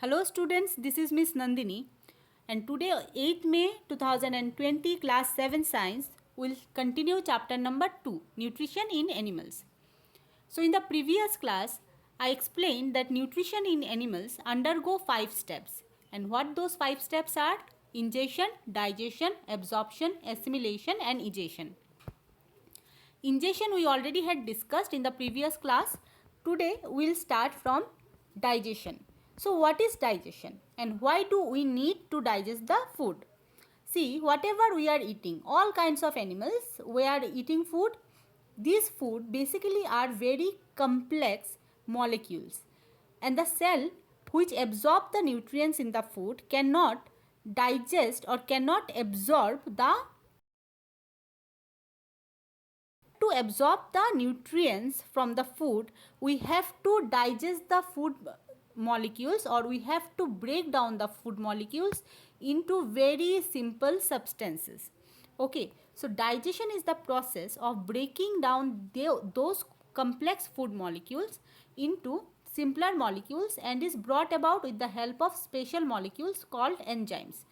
Hello students, this is Miss Nandini and today 8th May 2020 class 7 science will continue chapter number 2 nutrition in animals. So in the previous class I explained that nutrition in animals undergo 5 steps and what those 5 steps are: ingestion, digestion, absorption, assimilation and egestion. Ingestion we already had discussed in the previous class. Today we will start from digestion. So what is digestion and why do we need to digest the food? See, whatever we are eating, all kinds of animals, we are eating food. These food basically are very complex molecules and the cell which absorb the nutrients in the food cannot digest or cannot absorb the to absorb the nutrients from the food. We have to digest the food molecules, or we have to break down the food molecules into very simple substances. Okay, so digestion is the process of breaking down those complex food molecules into simpler molecules and is brought about with the help of special molecules called enzymes.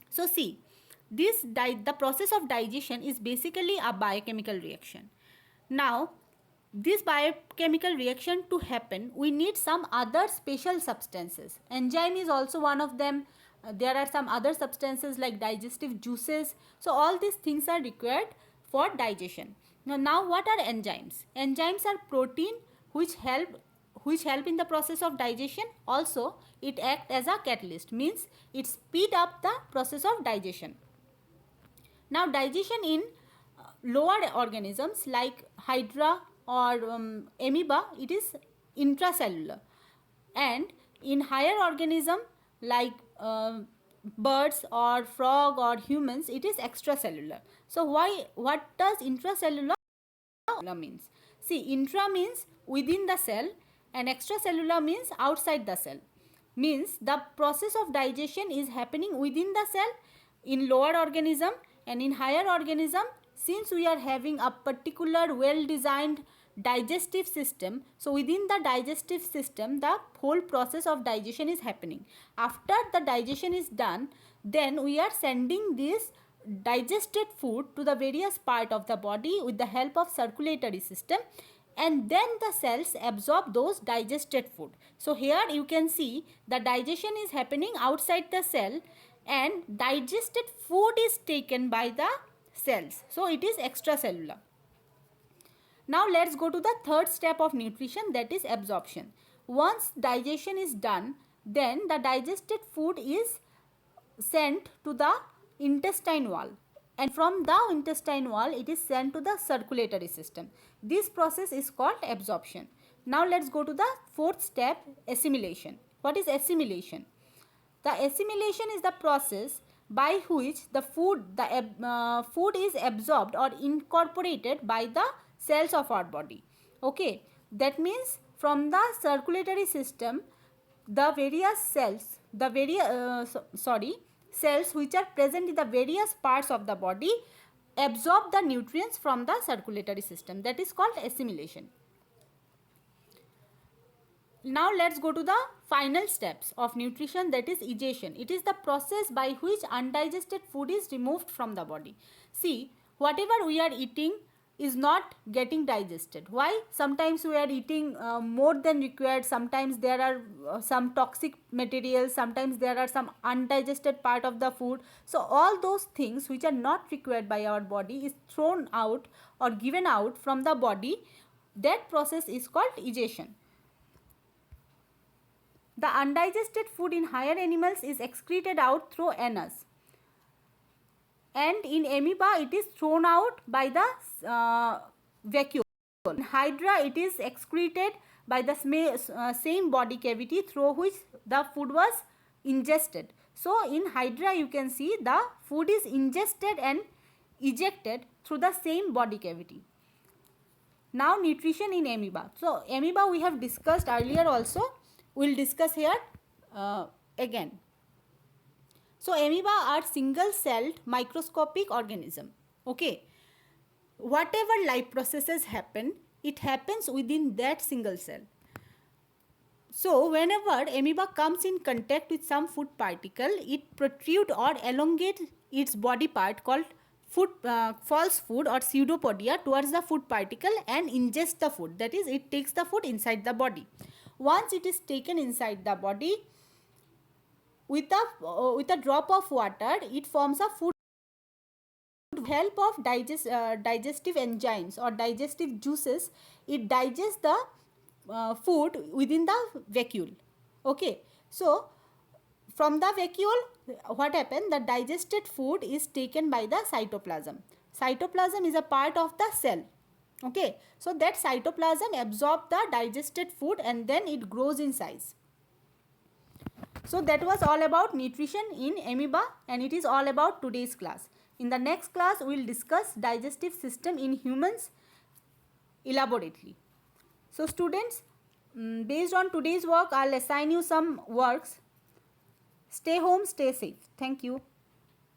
So see, the process of digestion is basically a biochemical reaction. Now, this biochemical reaction to happen, we need some other special substances. Enzyme is also one of them. There are some other substances like digestive juices. So all these things are required for digestion. Now what are enzymes? Enzymes are protein which help in the process of digestion. Also it acts as a catalyst, means it speed up the process of digestion. Now digestion in lower organisms like Hydra or amoeba, it is intracellular, and in higher organism like birds or frog or humans, it is extracellular. So what does intracellular means? See, intra means within the cell and extracellular means outside the cell. Means the process of digestion is happening within the cell in lower organism, and in higher organism, since we are having a particular well designed digestive system, so within the digestive system the whole process of digestion is happening. After the digestion is done, then we are sending this digested food to the various part of the body with the help of circulatory system, and then the cells absorb those digested food. So here you can see the digestion is happening outside the cell and digested food is taken by the cells. So it is extracellular. Now let's go to the third step of nutrition, that is absorption. Once digestion is done, then the digested food is sent to the intestine wall, and from the intestine wall it is sent to the circulatory system. This process is called absorption. Now let's go to the fourth step, assimilation. What is assimilation? The assimilation is the process by which the food is absorbed or incorporated by the cells of our body. Okay, that means from the circulatory system, the various cells, cells which are present in the various parts of the body absorb the nutrients from the circulatory system. That is called assimilation. Now let's go to the final steps of nutrition, that is egestion. It is the process by which undigested food is removed from the body. See, whatever we are eating is not getting digested. Why? Sometimes we are eating more than required, sometimes there are some toxic materials, sometimes there are some undigested part of the food. So all those things which are not required by our body is thrown out or given out from the body. That process is called egestion. The undigested food in higher animals is excreted out through anus, and in amoeba it is thrown out by the vacuole. In Hydra it is excreted by the same body cavity through which the food was ingested. So in Hydra you can see the food is ingested and ejected through the same body cavity. Now nutrition in amoeba. So amoeba we have discussed earlier also. We will discuss here again. So amoeba are single celled microscopic organism. Okay. Whatever life processes happen, it happens within that single cell. So whenever amoeba comes in contact with some food particle, it protrude or elongate its body part called false food or pseudopodia towards the food particle and ingest the food. That is, it takes the food inside the body. Once it is taken inside the body, with a drop of water, it forms a food. With help of digestive enzymes or digestive juices, it digests the food within the vacuole. Okay, so from the vacuole, what happened? The digested food is taken by the cytoplasm. Cytoplasm is a part of the cell. Okay, so that cytoplasm absorbs the digested food and then it grows in size. So that was all about nutrition in amoeba, and it is all about today's class. In the next class, we will discuss digestive system in humans elaborately. So students, based on today's work, I'll assign you some works. Stay home, stay safe. Thank you.